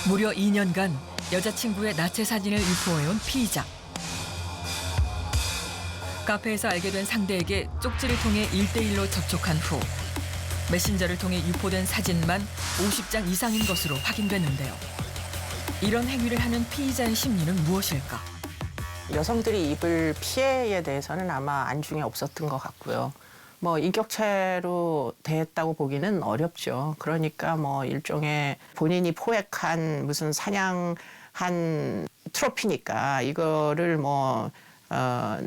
무려 2년간 여자친구의 나체 사진을 유포해온 피의자. 카페에서 알게 된 상대에게 쪽지를 통해 1대1로 접촉한 후 메신저를 통해 유포된 사진만 50장 이상인 것으로 확인됐는데요. 이런 행위를 하는 피의자의 심리는 무엇일까? 여성들이 입을 피해에 대해서는 아마 안중에 없었던 것 같고요. 뭐 인격체로 대했다고 보기는 어렵죠. 그러니까 뭐 일종의 본인이 포획한 무슨 사냥한 트로피니까 이거를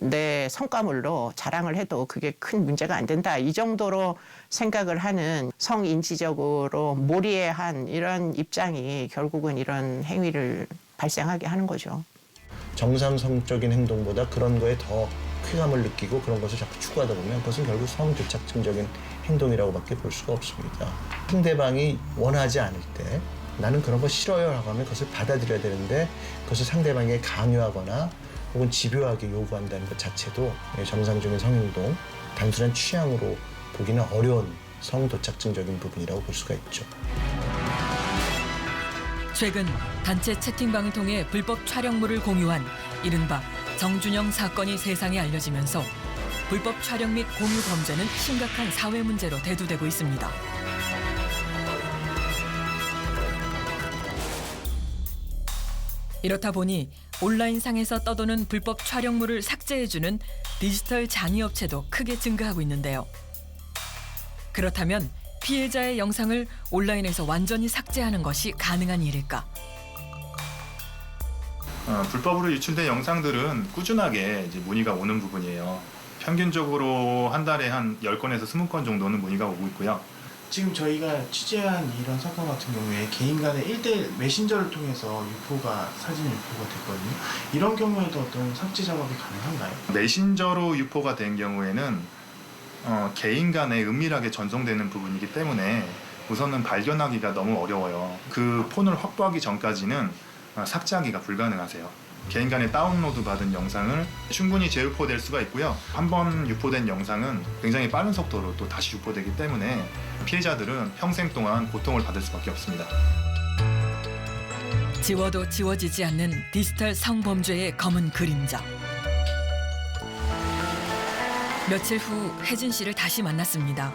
내 성과물로 자랑을 해도 그게 큰 문제가 안 된다. 이 정도로 생각을 하는 성인지적으로 몰이한 이런 입장이 결국은 이런 행위를 발생하게 하는 거죠. 정상성적인 행동보다 그런 거에 더 쾌감을 느끼고 그런 것을 자꾸 추구하다 보면 그것은 결국 성조착증적인 행동이라고밖에 볼 수가 없습니다. 상대방이 원하지 않을 때 나는 그런 거 싫어요 라고 하면 그것을 받아들여야 되는데 그것을 상대방에게 강요하거나 혹은 집요하게 요구한다는 것 자체도 정상적인 성행동, 단순한 취향으로 보기는 어려운 성도착증적인 부분이라고 볼 수가 있죠. 최근 단체 채팅방을 통해 불법 촬영물을 공유한 이른바 정준영 사건이 세상에 알려지면서 불법 촬영 및 공유 범죄는 심각한 사회 문제로 대두되고 있습니다. 이렇다 보니 온라인상에서 떠도는 불법 촬영물을 삭제해주는 디지털 장의업체도 크게 증가하고 있는데요. 그렇다면 피해자의 영상을 온라인에서 완전히 삭제하는 것이 가능한 일일까? 불법으로 유출된 영상들은 꾸준하게 이제 문의가 오는 부분이에요. 평균적으로 한 달에 한 10건에서 20건 정도는 문의가 오고 있고요. 지금 저희가 취재한 이런 사건 같은 경우에 개인 간의 1대1 메신저를 통해서 사진 유포가 됐거든요. 이런 경우에도 어떤 삭제 작업이 가능한가요? 메신저로 유포가 된 경우에는 개인 간에 은밀하게 전송되는 부분이기 때문에 우선은 발견하기가 너무 어려워요. 그 폰을 확보하기 전까지는 삭제하기가 불가능하세요. 개인 간에 다운로드 받은 영상을 충분히 재유포될 수가 있고요. 한 번 유포된 영상은 굉장히 빠른 속도로 또 다시 유포되기 때문에 피해자들은 평생 동안 고통을 받을 수밖에 없습니다. 지워도 지워지지 않는 디지털 성범죄의 검은 그림자. 며칠 후 혜진 씨를 다시 만났습니다.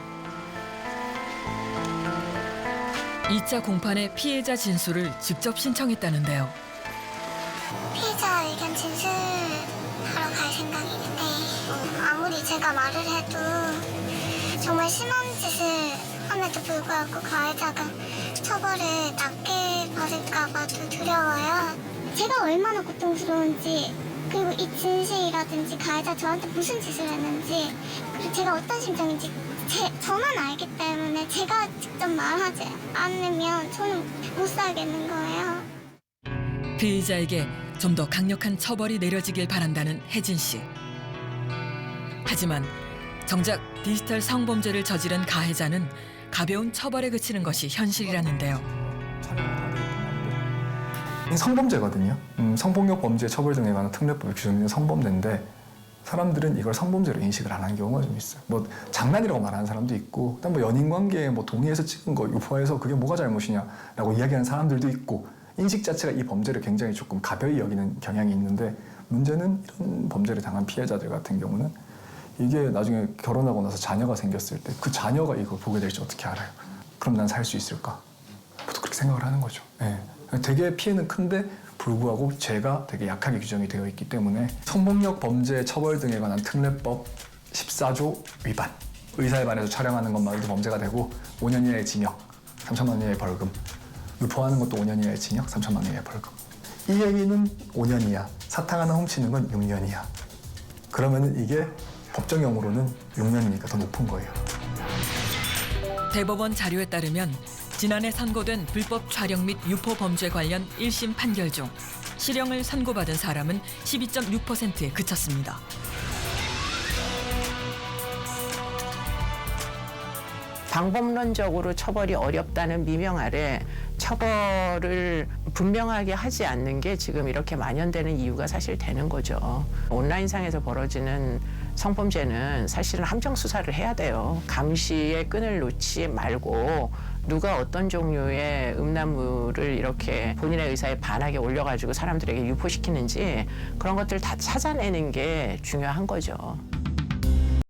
2차 공판에 피해자 진술을 직접 신청했다는데요. 피해자 의견 진술하러 갈 생각이는데 아무리 제가 말을 해도 정말 심한 짓을 함에도 불구하고 가해자가 처벌을 낮게 받을까 봐도 두려워요. 제가 얼마나 고통스러운지 그리고 이 진실이라든지 가해자 저한테 무슨 짓을 했는지 그리고 제가 어떤 심정인지 저만 알기 때문에 제가 직접 말하지 않으면 저는 못 살겠는 거예요. 피의자에게 좀 더 강력한 처벌이 내려지길 바란다는 혜진 씨. 하지만 정작 디지털 성범죄를 저지른 가해자는 가벼운 처벌에 그치는 것이 현실이라는데요. 성범죄거든요. 성폭력 범죄 처벌 등에 관한 특례법에 규정된 성범죄인데 사람들은 이걸 성범죄로 인식을 안 하는 경우가 좀 있어요. 뭐 장난이라고 말하는 사람도 있고, 일단 뭐 연인 관계에 뭐 동의해서 찍은 거 유포해서 그게 뭐가 잘못이냐라고 이야기하는 사람들도 있고, 인식 자체가 이 범죄를 굉장히 조금 가벼이 여기는 경향이 있는데 문제는 이런 범죄를 당한 피해자들 같은 경우는 이게 나중에 결혼하고 나서 자녀가 생겼을 때 그 자녀가 이걸 보게 될지 어떻게 알아요? 그럼 난 살 수 있을까? 보통 그렇게 생각을 하는 거죠. 네. 되게 피해는 큰데 불구하고 죄가 되게 약하게 규정이 되어 있기 때문에 성폭력 범죄 처벌 등에 관한 특례법 14조 위반, 의사에 반해서 촬영하는 것만으로도 범죄가 되고 5년 이하의 징역, 3천만 원 이하의 벌금, 유포하는 것도 5년 이하의 징역, 3천만 원 이하의 벌금. 이 얘기는 5년 이하, 사탕 하나 훔치는 건 6년 이하. 그러면 이게 법정형으로는 6년이니까 더 높은 거예요. 대법원 자료에 따르면 지난해 선고된 불법 촬영 및 유포 범죄 관련 1심 판결 중 실형을 선고받은 사람은 12.6%에 그쳤습니다. 방법론적으로 처벌이 어렵다는 미명 아래 처벌을 분명하게 하지 않는 게 지금 이렇게 만연되는 이유가 사실 되는 거죠. 온라인상에서 벌어지는 성범죄는 사실은 함정 수사를 해야 돼요. 감시의 끈을 놓지 말고 누가 어떤 종류의 음란물을 이렇게 본인의 의사에 반하게 올려가지고 사람들에게 유포시키는지 그런 것들 다 찾아내는 게 중요한 거죠.